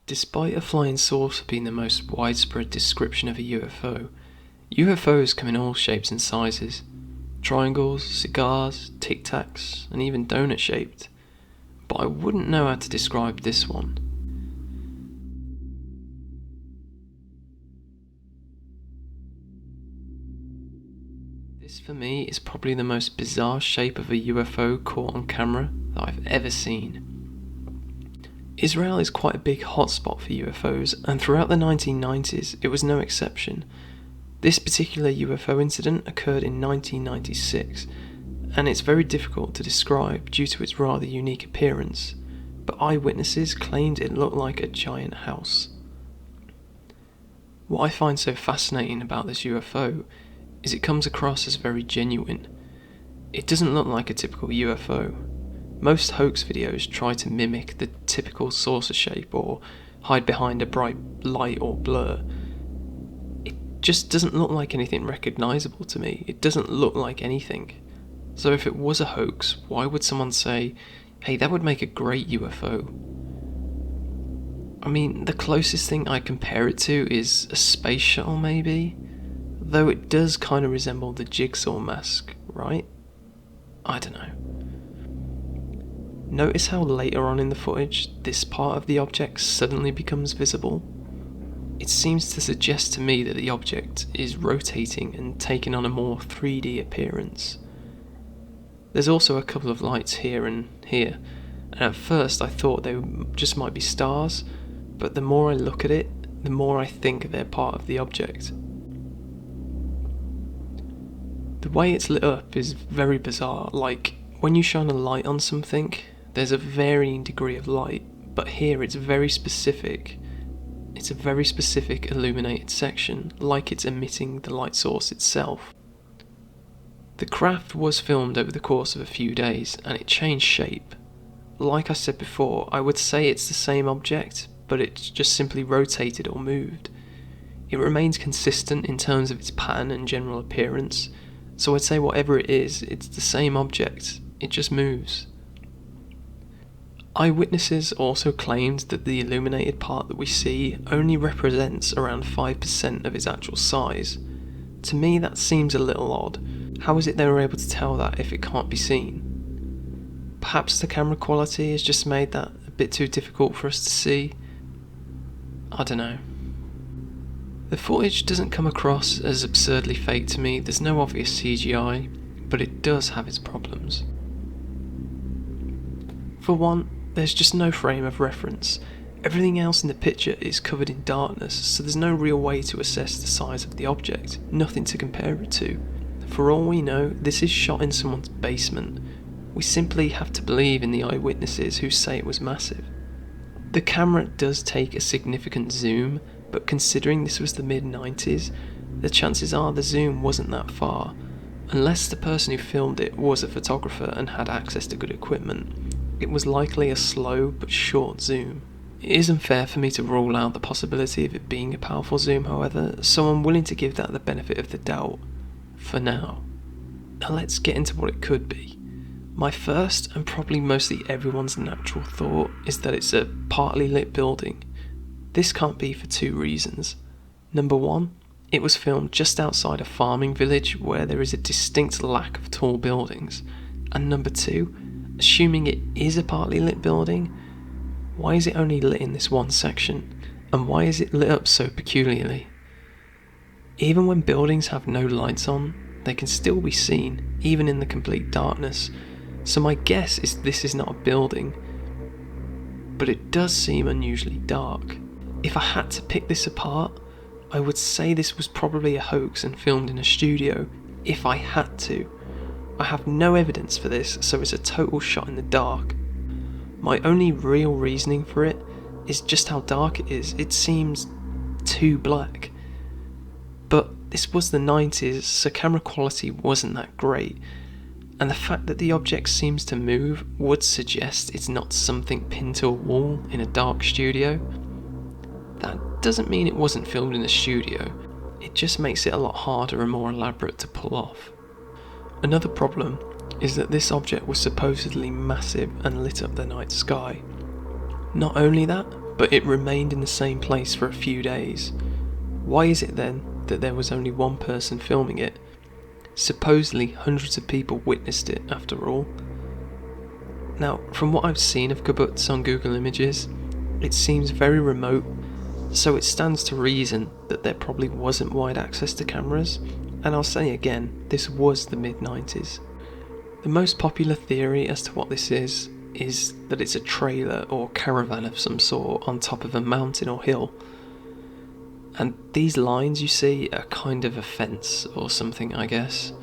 Despite a flying saucer being the most widespread description of a UFO, UFOs come in all shapes and sizes. Triangles, cigars, Tic Tacs, and even donut shaped. But I wouldn't know how to describe this one. This for me is probably the most bizarre shape of a UFO caught on camera that I've ever seen. Israel is quite a big hotspot for UFOs, and throughout the 1990s it was no exception. This particular UFO incident occurred in 1996, and it's very difficult to describe due to its rather unique appearance, but eyewitnesses claimed it looked like a giant house. What I find so fascinating about this UFO is it comes across as very genuine. It doesn't look like a typical UFO. Most hoax videos try to mimic the typical saucer shape or hide behind a bright light or blur. It just doesn't look like anything recognisable to me. It doesn't look like anything. So if it was a hoax, why would someone say, hey, that would make a great UFO? I mean, the closest thing I compare it to is a space shuttle maybe? Though it does kind of resemble the jigsaw mask, right? I don't know. Notice how later on in the footage, this part of the object suddenly becomes visible? It seems to suggest to me that the object is rotating and taking on a more 3D appearance. There's also a couple of lights here and here, and at first I thought they just might be stars, but the more I look at it, the more I think they're part of the object. The way it's lit up is very bizarre, like when you shine a light on something, there's a varying degree of light, but here it's very specific. It's a very specific illuminated section, like it's emitting the light source itself. The craft was filmed over the course of a few days, and it changed shape. Like I said before, I would say it's the same object, but it's just simply rotated or moved. It remains consistent in terms of its pattern and general appearance, so I'd say whatever it is, it's the same object, it just moves. Eyewitnesses also claimed that the illuminated part that we see only represents around 5% of its actual size. To me that seems a little odd. How is it they were able to tell that if it can't be seen? Perhaps the camera quality has just made that a bit too difficult for us to see? I don't know. The footage doesn't come across as absurdly fake to me. There's no obvious CGI, but it does have its problems. For one, there's just no frame of reference. Everything else in the picture is covered in darkness, so there's no real way to assess the size of the object, nothing to compare it to. For all we know, this is shot in someone's basement. We simply have to believe in the eyewitnesses who say it was massive. The camera does take a significant zoom, but considering this was the mid-90s, the chances are the zoom wasn't that far, unless the person who filmed it was a photographer and had access to good equipment. It was likely a slow but short zoom. It isn't fair for me to rule out the possibility of it being a powerful zoom, however, so I'm willing to give that the benefit of the doubt, for now. Now let's get into what it could be. My first, and probably mostly everyone's natural thought, is that it's a partly lit building. This can't be for two reasons. Number one, it was filmed just outside a farming village where there is a distinct lack of tall buildings. And number two, assuming it is a partly lit building, why is it only lit in this one section? And why is it lit up so peculiarly? Even when buildings have no lights on, they can still be seen, even in the complete darkness. So my guess is this is not a building, but it does seem unusually dark. If I had to pick this apart, I would say this was probably a hoax and filmed in a studio, if I had to. I have no evidence for this, so it's a total shot in the dark. My only real reasoning for it is just how dark it is. It seems too black. But this was the 90s, so camera quality wasn't that great, and the fact that the object seems to move would suggest it's not something pinned to a wall in a dark studio. That doesn't mean it wasn't filmed in a studio, it just makes it a lot harder and more elaborate to pull off. Another problem is that this object was supposedly massive and lit up the night sky. Not only that, but it remained in the same place for a few days. Why is it then that there was only one person filming it? Supposedly hundreds of people witnessed it after all. Now, from what I've seen of kibbutz on Google Images, it seems very remote, so it stands to reason that there probably wasn't wide access to cameras, and I'll say again, this was the mid-90s. The most popular theory as to what this is that it's a trailer or caravan of some sort on top of a mountain or hill. And these lines you see are kind of a fence or something, I guess.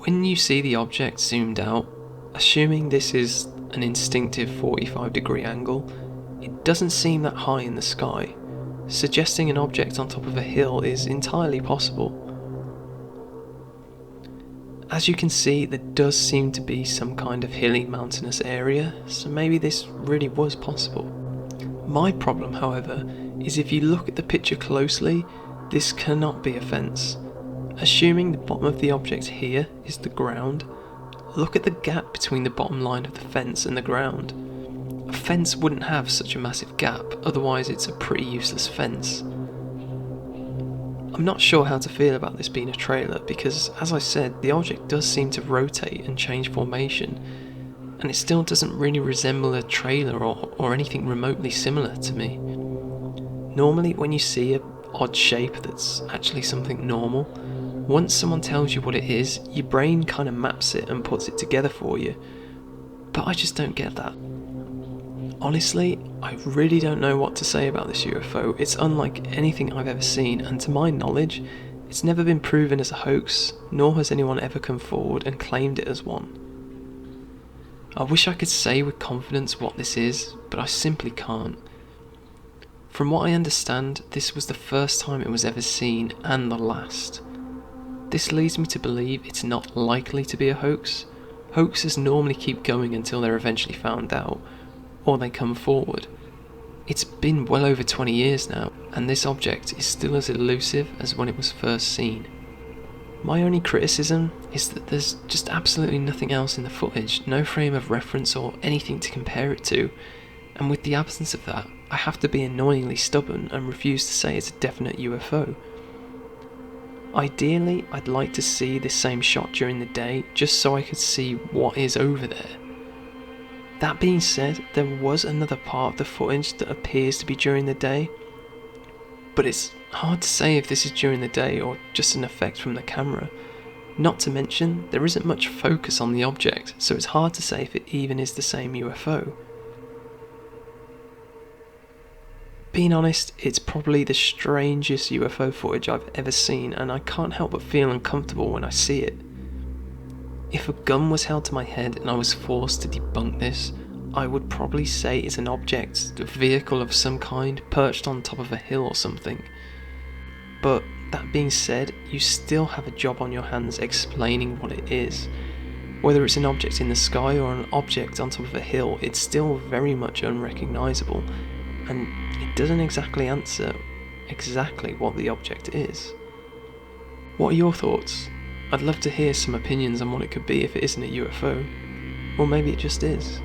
When you see the object zoomed out, assuming this is an instinctive 45-degree angle, it doesn't seem that high in the sky, suggesting an object on top of a hill is entirely possible. As you can see, there does seem to be some kind of hilly mountainous area, so maybe this really was possible. My problem, however, is if you look at the picture closely, this cannot be a fence. Assuming the bottom of the object here is the ground, look at the gap between the bottom line of the fence and the ground. A fence wouldn't have such a massive gap, otherwise it's a pretty useless fence. I'm not sure how to feel about this being a trailer because, as I said, the object does seem to rotate and change formation, and it still doesn't really resemble a trailer or anything remotely similar to me. Normally when you see an odd shape that's actually something normal, once someone tells you what it is, your brain kind of maps it and puts it together for you, but I just don't get that. Honestly, I really don't know what to say about this UFO. It's unlike anything I've ever seen, and to my knowledge, it's never been proven as a hoax, nor has anyone ever come forward and claimed it as one. I wish I could say with confidence what this is, but I simply can't. From what I understand, this was the first time it was ever seen, and the last. This leads me to believe it's not likely to be a hoax. Hoaxes normally keep going until they're eventually found out, or they come forward. It's been well over 20 years now, and this object is still as elusive as when it was first seen. My only criticism is that there's just absolutely nothing else in the footage, no frame of reference or anything to compare it to, and with the absence of that, I have to be annoyingly stubborn and refuse to say it's a definite UFO. Ideally, I'd like to see this same shot during the day, just so I could see what is over there. That being said, there was another part of the footage that appears to be during the day, but it's hard to say if this is during the day or just an effect from the camera. Not to mention, there isn't much focus on the object, so it's hard to say if it even is the same UFO. Being honest, it's probably the strangest UFO footage I've ever seen, and I can't help but feel uncomfortable when I see it. If a gun was held to my head and I was forced to debunk this, I would probably say it's an object, a vehicle of some kind, perched on top of a hill or something. But that being said, you still have a job on your hands explaining what it is. Whether it's an object in the sky or an object on top of a hill, it's still very much unrecognisable, and it doesn't exactly answer exactly what the object is. What are your thoughts? I'd love to hear some opinions on what it could be if it isn't a UFO. Or maybe it just is.